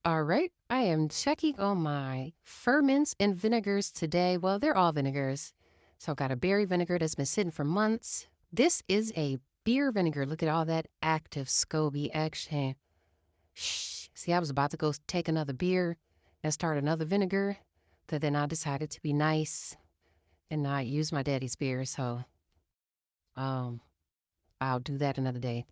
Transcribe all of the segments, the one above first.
All right, I am checking on my ferments and vinegars today. Well, they're all vinegars. So I've got a berry vinegar that's been sitting for months. This is a beer vinegar. Look at all that active SCOBY action. Shh. See, I was about to go take another beer and start another vinegar, but then I decided to be nice and not use my daddy's beer. So um, I'll do that another day.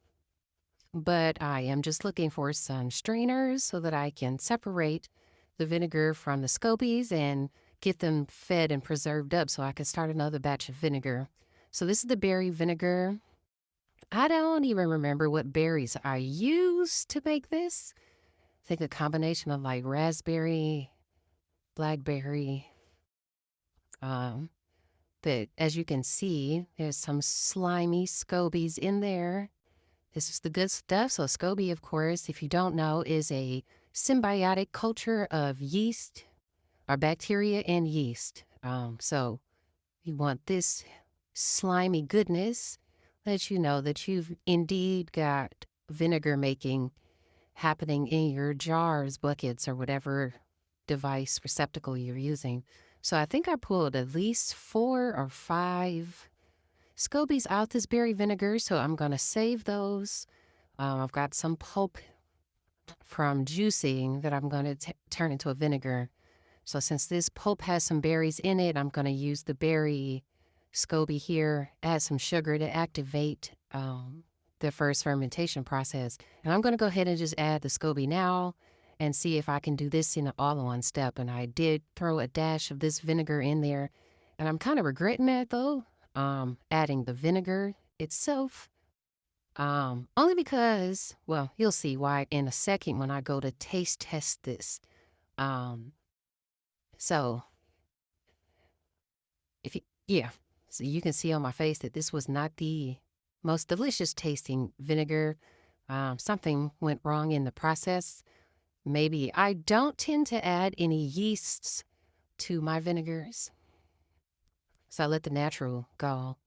But I am just looking for some strainers so that I can separate the vinegar from the scobies and get them fed and preserved up so I can start another batch of vinegar. So this is the berry vinegar. I don't even remember what berries I used to make this. I think a combination of like raspberry, blackberry. Um, but as you can see, there's some slimy scobies in there. This is the good stuff. So, SCOBY, of course, if you don't know, is a symbiotic culture of yeast or bacteria and yeast. So, you want this slimy goodness that you know that you've indeed got vinegar making happening in your jars, buckets, or whatever device receptacle you're using. So, I think I pulled at least 4 or 5 scobies out this berry vinegar. So, I'm going to save those. I've got some pulp from juicing that I'm going to turn into a vinegar. So since this pulp has some berries in it, I'm going to use the berry SCOBY here, add some sugar to activate the first fermentation process. And I'm going to go ahead and just add the SCOBY now and see if I can do this in all in one step. And I did throw a dash of this vinegar in there. And I'm kind of regretting that though, adding the vinegar itself. Only because, well, you'll see why in a second when I go to taste test this. Um, so if you, yeah, so you can see on my face that this was not the most delicious tasting vinegar. Something went wrong in the process. Maybe I don't tend to add any yeasts to my vinegars, so I let the natural go.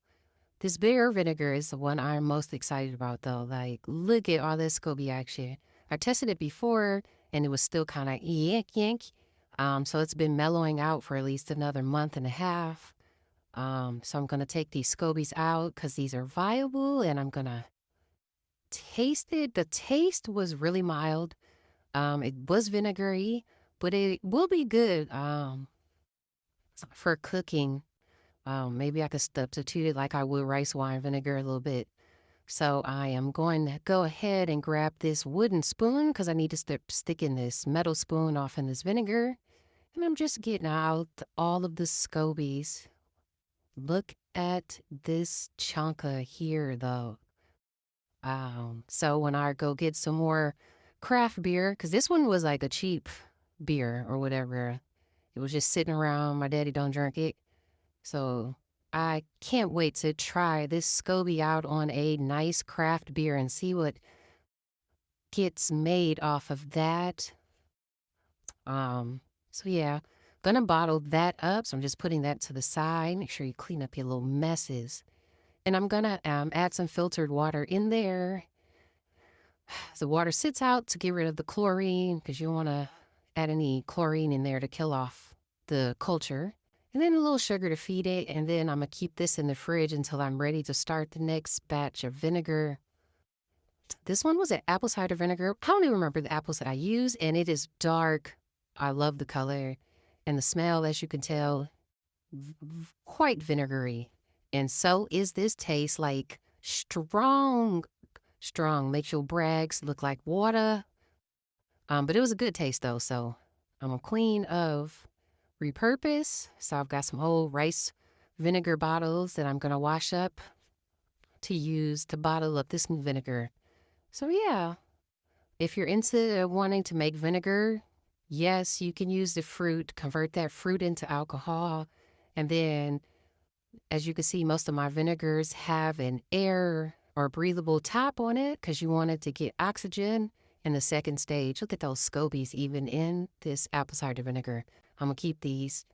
This beer vinegar is the one I'm most excited about, though. Like, look at all this SCOBY action. I tested it before, and it was still kind of yank yank. So it's been mellowing out for at least another month and a half. So I'm gonna take these scobies out because these are viable, and I'm gonna taste it. The taste was really mild. It was vinegary, but it will be good for cooking. Maybe I could substitute it like I would rice wine vinegar a little bit. So I am going to go ahead and grab this wooden spoon because I need to start sticking this metal spoon off in this vinegar. And I'm just getting out all of the scobies. Look at this chunka here, though. So when I go get some more craft beer, because this one was like a cheap beer or whatever. It was just sitting around. My daddy don't drink it. So I can't wait to try this SCOBY out on a nice craft beer and see what gets made off of that. Um, so yeah, gonna bottle that up. So I'm just putting that to the side. Make sure you clean up your little messes. And I'm gonna add some filtered water in there. The water sits out to get rid of the chlorine because you don't want to add any chlorine in there to kill off the culture. And then a little sugar to feed it. And then I'm going to keep this in the fridge until I'm ready to start the next batch of vinegar. This one was an apple cider vinegar. I don't even remember the apples that I used. And it is dark. I love the color. And the smell, as you can tell, quite vinegary. And so is this taste, like strong, strong. Makes your Braggs look like water. But it was a good taste though. So I'm a queen of repurpose. So I've got some old rice vinegar bottles that I'm going to wash up to use to bottle up this new vinegar. So yeah, if you're into wanting to make vinegar, yes, you can use the fruit, convert that fruit into alcohol. And then, as you can see, most of my vinegars have an air or breathable top on it because you want it to get oxygen in the second stage. Look at those scobies even in this apple cider vinegar. I'm going to keep these.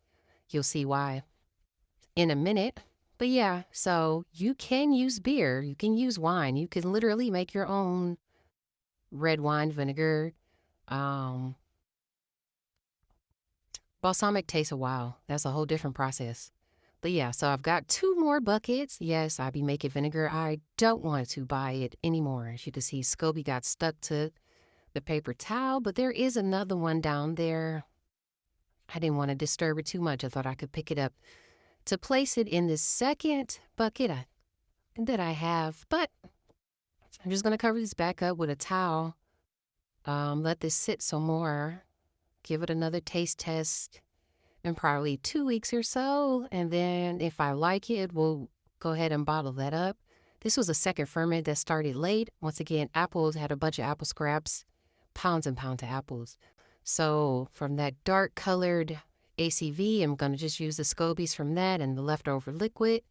You'll see why in a minute. But yeah, so you can use beer, you can use wine, you can literally make your own red wine vinegar. Um, Balsamic takes a while. That's a whole different process. But yeah, so I've got 2 more buckets. Yes, I be making vinegar. I don't want to buy it anymore. As you can see, Scoby got stuck to the paper towel, but there is another one down there. I didn't want to disturb it too much. I thought I could pick it up to place it in this second bucket that I have. But I'm just going to cover this back up with a towel. Let this sit some more. Give it another taste test in probably 2 weeks or so. And then if I like it, we'll go ahead and bottle that up. This was a second ferment that started late. Once again, apples, had a bunch of apple scraps, pounds and pounds of apples. So from that dark colored ACV, I'm going to just use the scobies from that and the leftover liquid.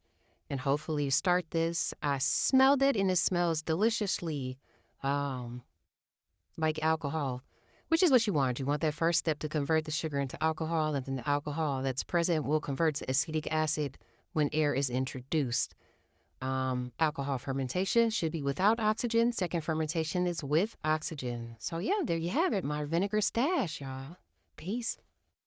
And hopefully start this. I smelled it and it smells deliciously like alcohol, which is what you want. You want that first step to convert the sugar into alcohol, and then the alcohol that's present will convert to acetic acid when air is introduced. Alcohol fermentation should be without oxygen. Second fermentation is with oxygen. So yeah, there you have it, my vinegar stash, y'all. Peace.